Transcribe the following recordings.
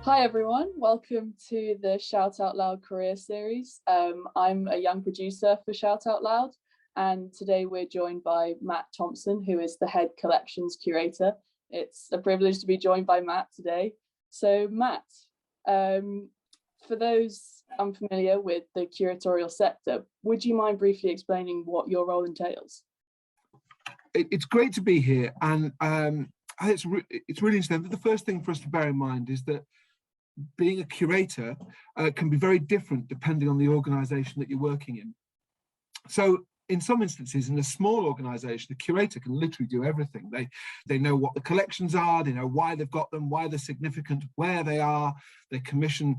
Hi everyone, welcome to the Shout Out Loud career series. I'm a young producer for Shout Out Loud, and today we're joined by Matt Thompson, who is the head collections curator. It's a privilege to be joined by Matt today. So Matt, for those unfamiliar with the curatorial sector, would you mind briefly explaining what your role entails? It's great to be here, and it's really interesting. The first thing for us to bear in mind is that being a curator can be very different depending on the organization that you're working in. So in some instances, in a small organization, the curator can literally do everything. They know what the collections are, they know why they've got them, why they're significant, where they are, they commission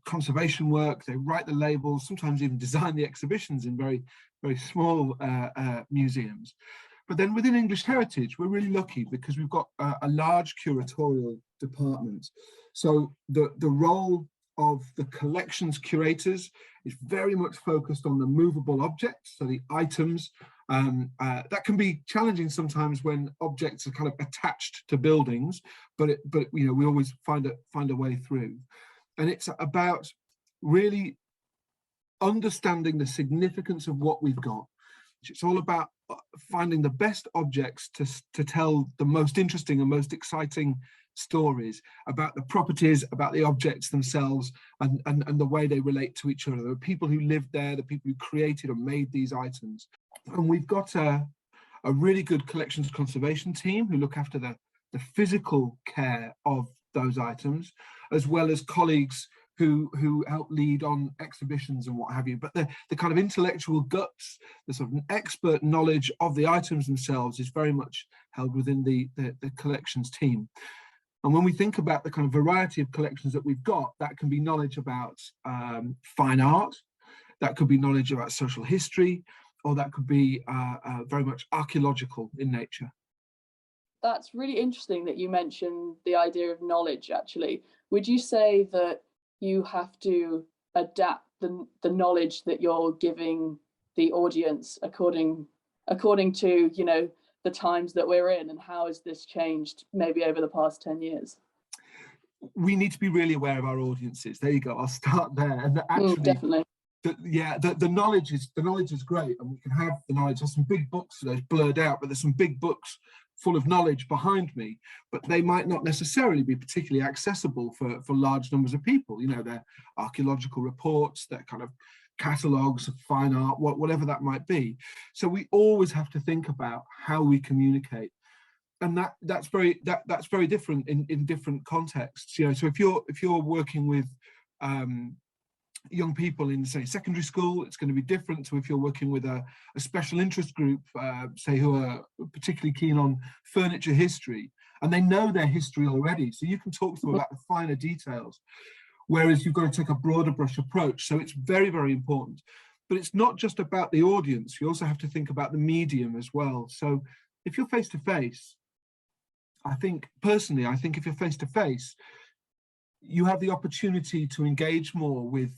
conservation work, they write the labels, sometimes even design the exhibitions in very, very small museums. But then within English Heritage, we're really lucky because we've got a large curatorial department. So the role of the collections curators is very much focused on the movable objects, so the items. That can be challenging sometimes when objects are kind of attached to buildings, but you know, we always find a way through. And it's about really understanding the significance of what we've got. It's all about finding the best objects to tell the most interesting and most exciting stories about the properties, about the objects themselves, and the way they relate to each other. The people who lived there, the people who created and made these items. And we've got a really good collections conservation team who look after the physical care of those items, as well as colleagues who help lead on exhibitions and what have you. But the kind of intellectual guts, the sort of expert knowledge of the items themselves is very much held within the collections team. And when we think about the kind of variety of collections that we've got, that can be knowledge about fine art, that could be knowledge about social history, or that could be very much archaeological in nature. That's really interesting that you mentioned the idea of knowledge, actually. Would you say that you have to adapt the knowledge that you're giving the audience according to, you know, the times that we're in, and how has this changed maybe over the past 10 years? We need to be really aware of our audiences. There you go. I'll start there. And actually, definitely. The knowledge is great, and we can have the knowledge. There's some big books, those blurred out, but there's some big books full of knowledge behind me, but they might not necessarily be particularly accessible for large numbers of people. You know, they're archaeological reports, they're kind of catalogues of fine art, whatever that might be. So we always have to think about how we communicate, and that's very different in different contexts. You know, so if you're working with young people in, say, secondary school, it's going to be different to if you're working with a special interest group, say, who are particularly keen on furniture history, and they know their history already, so you can talk to them about the finer details, whereas you've got to take a broader brush approach. So it's very, very important. But it's not just about the audience, you also have to think about the medium as well. So if you're face-to-face, I think if you're face-to-face, you have the opportunity to engage more with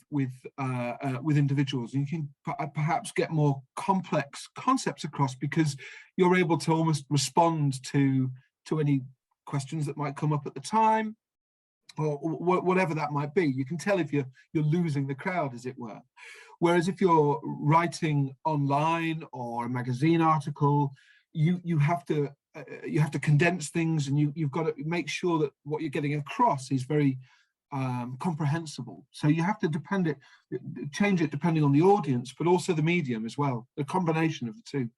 individuals, and you can perhaps get more complex concepts across because you're able to almost respond to any questions that might come up at the time, or whatever that might be. You can tell if you're losing the crowd, as it were. Whereas if you're writing online or a magazine article, you have to condense things, and you've got to make sure that what you're getting across is very comprehensible. So you have to change it depending on the audience, but also the medium as well, a combination of the two.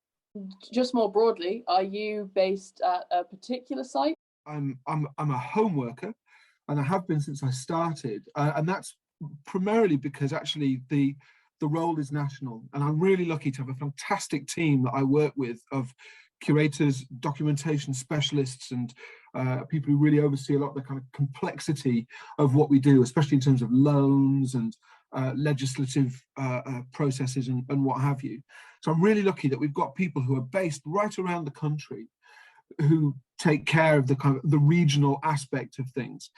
Just more broadly, are you based at a particular site? I'm a home worker, and I have been since I started, and that's primarily because actually the role is national, and I'm really lucky to have a fantastic team that I work with of curators, documentation specialists, and people who really oversee a lot of the kind of complexity of what we do, especially in terms of loans and legislative processes and what have you. So I'm really lucky that we've got people who are based right around the country who take care of the kind of the regional aspect of things.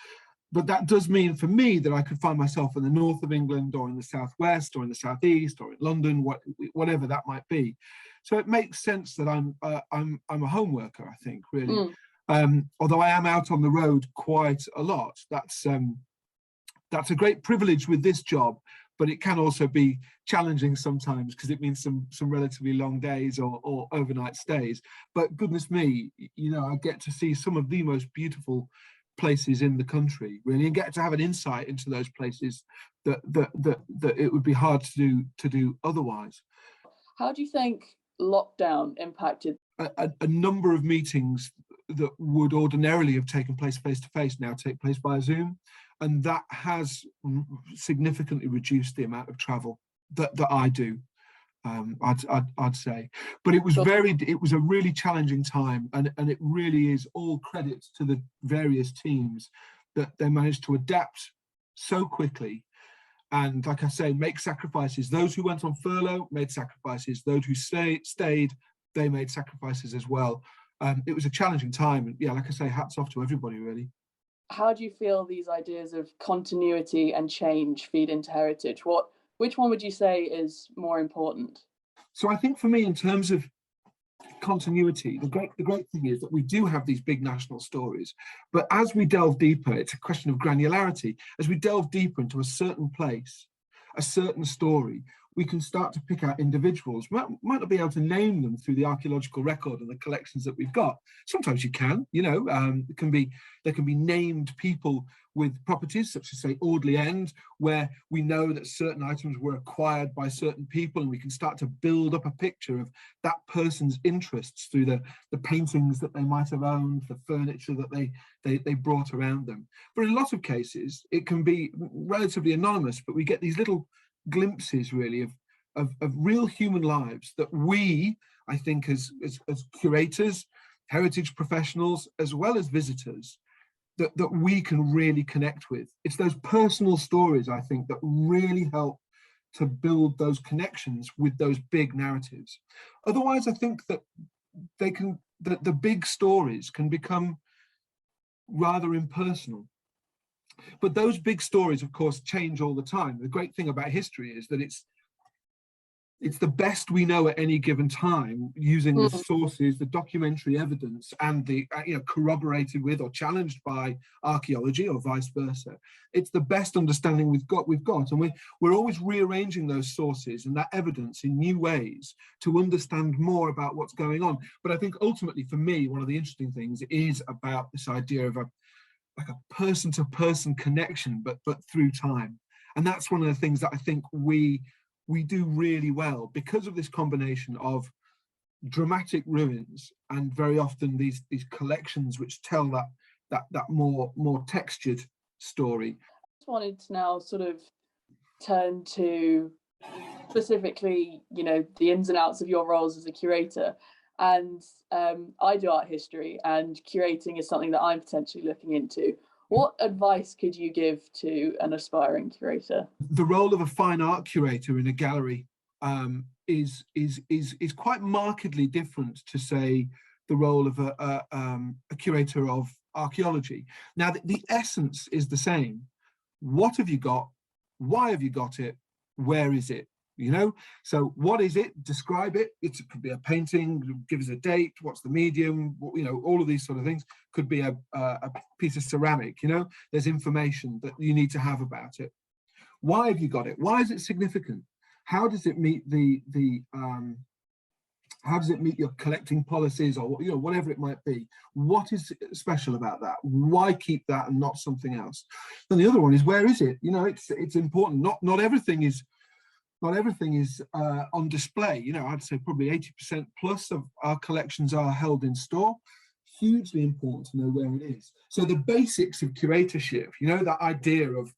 But that does mean for me that I could find myself in the north of England, or in the southwest, or in the southeast, or in London, whatever that might be. So it makes sense that I'm a home worker, I think, really. Although I am out on the road quite a lot. That's a great privilege with this job, but it can also be challenging sometimes because it means some relatively long days or overnight stays. But goodness me, you know, I get to see some of the most beautiful places in the country, really, and get to have an insight into those places that it would be hard to do otherwise. How do you think lockdown impacted? A number of meetings that would ordinarily have taken place face-to-face now take place via Zoom, and that has significantly reduced the amount of travel that I do. I'd say, but it was a really challenging time, and it really is all credit to the various teams that they managed to adapt so quickly. And like I say, make sacrifices. Those who went on furlough made sacrifices. Those who stayed, they made sacrifices as well. It was a challenging time. And yeah, like I say, hats off to everybody, really. How do you feel these ideas of continuity and change feed into heritage? Which one would you say is more important? So I think for me, in terms of continuity, the great thing is that we do have these big national stories, but as we delve deeper, it's a question of granularity. As we delve deeper into a certain place, a certain story, we can start to pick out individuals. We might not be able to name them through the archaeological record and the collections that we've got. Sometimes you can, you know, there can be named people with properties such as, say, Audley End, where we know that certain items were acquired by certain people, and we can start to build up a picture of that person's interests through the paintings that they might have owned, the furniture that they brought around them. But in a lot of cases, it can be relatively anonymous, but we get these little glimpses, really, of real human lives that we, I think, as curators, heritage professionals, as well as visitors, that we can really connect with. It's those personal stories, I think, that really help to build those connections with those big narratives. Otherwise, I think that the big stories can become rather impersonal. But those big stories, of course, change all the time. The great thing about history is that it's the best we know at any given time, using the sources, the documentary evidence, and the corroborated with or challenged by archaeology or vice versa. It's the best understanding we've got, and we're always rearranging those sources and that evidence in new ways to understand more about what's going on. But I think ultimately, for me, one of the interesting things is about this idea of a person-to-person connection, but through time. And that's one of the things that I think we do really well, because of this combination of dramatic ruins and very often these collections which tell that more textured story. I just wanted to now sort of turn to specifically, you know, the ins and outs of your roles as a curator. And I do art history, and curating is something that I'm potentially looking into. What advice could you give to an aspiring curator? The role of a fine art curator in a gallery is quite markedly different to, say, the role of a curator of archaeology. Now, the essence is the same. What have you got? Why have you got it? Where is it? You know, so what is it? Describe it. It could be a painting, give us a date, what's the medium, you know, all of these sort of things. Could be a piece of ceramic, you know, there's information that you need to have about it. Why have you got it? Why is it significant? How does it meet how does it meet your collecting policies, or, you know, whatever it might be? What is special about that? Why keep that and not something else? And the other one is, where is it? You know, it's important. Not everything is on display. You know, I'd say probably 80% plus of our collections are held in store. Hugely important to know where it is. So the basics of curatorship, you know, that idea of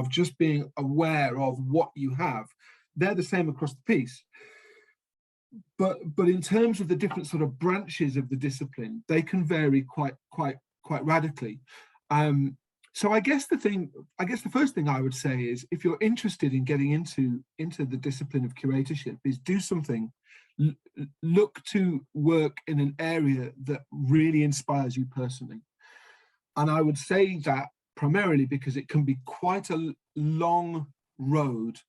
just being aware of what you have, they're the same across the piece. But in terms of the different sort of branches of the discipline, they can vary quite radically. So I guess the first thing I would say is, if you're interested in getting into the discipline of curatorship, is do something. Look to work in an area that really inspires you personally. And I would say that primarily because it can be quite a long road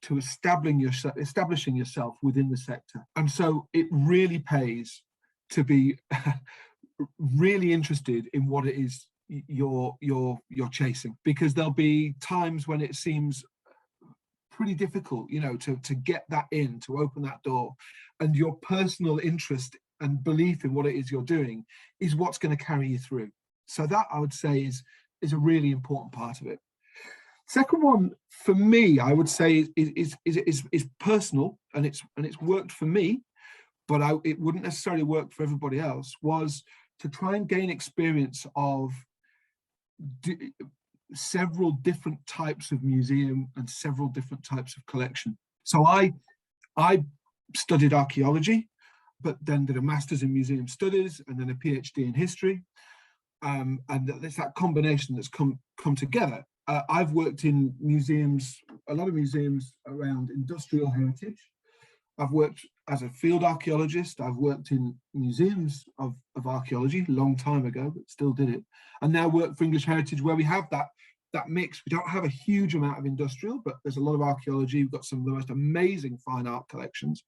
to establishing yourself within the sector. And so it really pays to be really interested in what it is you're chasing, because there'll be times when it seems pretty difficult, you know, to get that in, to open that door, and your personal interest and belief in what it is you're doing is what's going to carry you through. So that, I would say, is a really important part of it. Second one for me, I would say, is personal, and it's worked for me, but it wouldn't necessarily work for everybody else, was to try and gain experience of several different types of museum and several different types of collection. So I studied archaeology, but then did a master's in museum studies and then a PhD in history. And it's that combination that's come together. I've worked in museums, a lot of museums around industrial heritage. I've worked as a field archaeologist. I've worked in museums of archaeology a long time ago, but still did it. And now work for English Heritage, where we have that mix. We don't have a huge amount of industrial, but there's a lot of archaeology. We've got some of the most amazing fine art collections.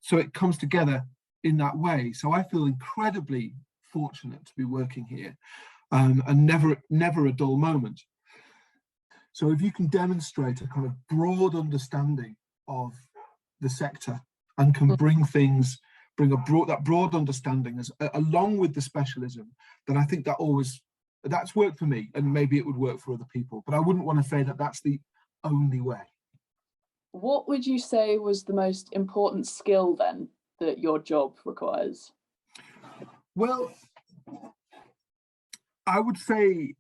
So it comes together in that way. So I feel incredibly fortunate to be working here, and never a dull moment. So if you can demonstrate a kind of broad understanding of the sector and can bring that broad understanding along with the specialism, then I think that's worked for me, and maybe it would work for other people, but I wouldn't want to say that that's the only way. What would you say was the most important skill then that your job requires? Well, I would say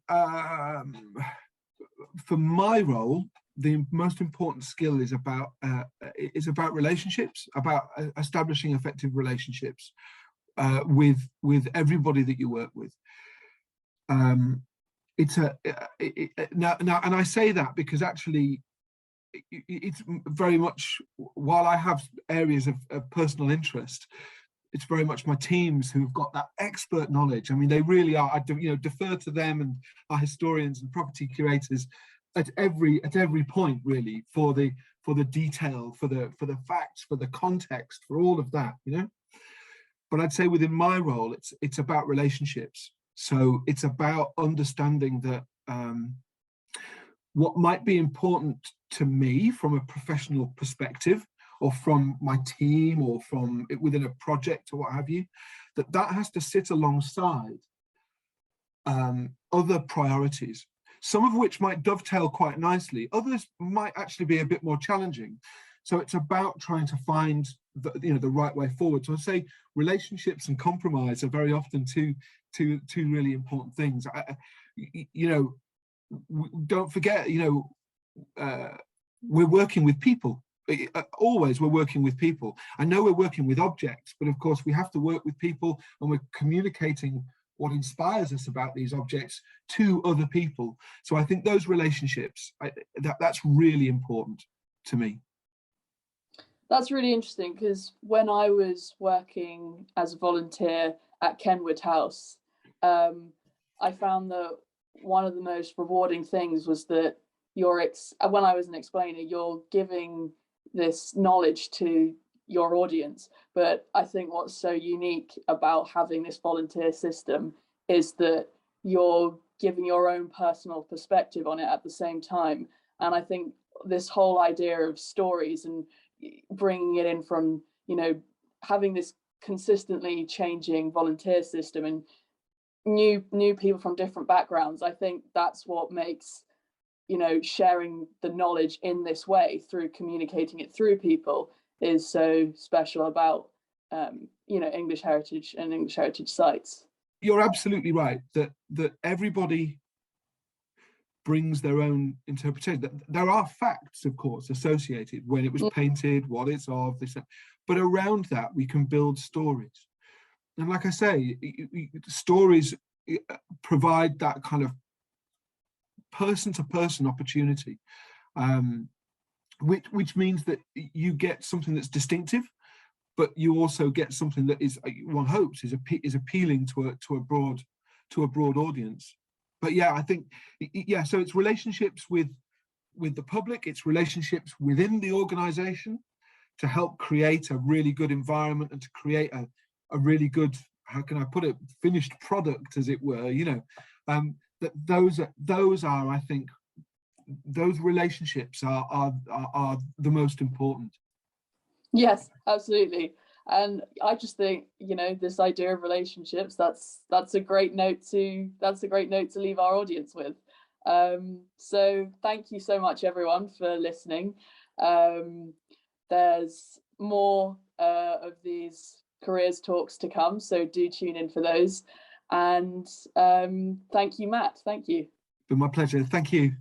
for my role, the most important skill is about relationships, about establishing effective relationships with everybody that you work with. Now, and I say that because actually it's very much, while I have areas of personal interest, it's very much my teams who've got that expert knowledge. I mean, they really are. I defer to them and our historians and property curators at every point, really, for the detail, for the facts, for the context, for all of that, you know. But I'd say within my role, it's about relationships. So it's about understanding that what might be important to me from a professional perspective, or from my team, or from within a project or what have you, that has to sit alongside other priorities, some of which might dovetail quite nicely, others might actually be a bit more challenging. So it's about trying to find the right way forward. So I say relationships and compromise are very often two really important things. Don't forget, we're working with people. Always we're working with people. I know we're working with objects, but of course we have to work with people, and we're communicating what inspires us about these objects to other people. So I think those relationships, that's really important to me. That's really interesting, because when I was working as a volunteer at Kenwood House, I found that one of the most rewarding things was that when I was an explainer, you're giving this knowledge to your audience. But I think what's so unique about having this volunteer system is that you're giving your own personal perspective on it at the same time. And I think this whole idea of stories and bringing it in from, having this consistently changing volunteer system and new people from different backgrounds, I think that's what makes sharing the knowledge in this way, through communicating it through people, is so special about English heritage and English heritage sites. You're absolutely right that everybody brings their own interpretation. There are facts, of course, associated, when it was painted, what it's of, this, but around that we can build stories. And like I say, stories provide that kind of person-to-person opportunity, which means that you get something that's distinctive, but you also get something that is, one hopes, is appealing to a broad audience. But yeah, I think, so it's relationships with the public, it's relationships within the organization to help create a really good environment and to create a really good how can I put it, finished product, as it were, you know, that those are, I think, those relationships are the most important. Yes, absolutely. And I just think, you know, this idea of relationships, that's a great note to leave our audience with. So thank you so much, everyone, for listening. There's more of these careers talks to come, so do tune in for those. And thank you, Matt. Thank you. Been my pleasure. Thank you.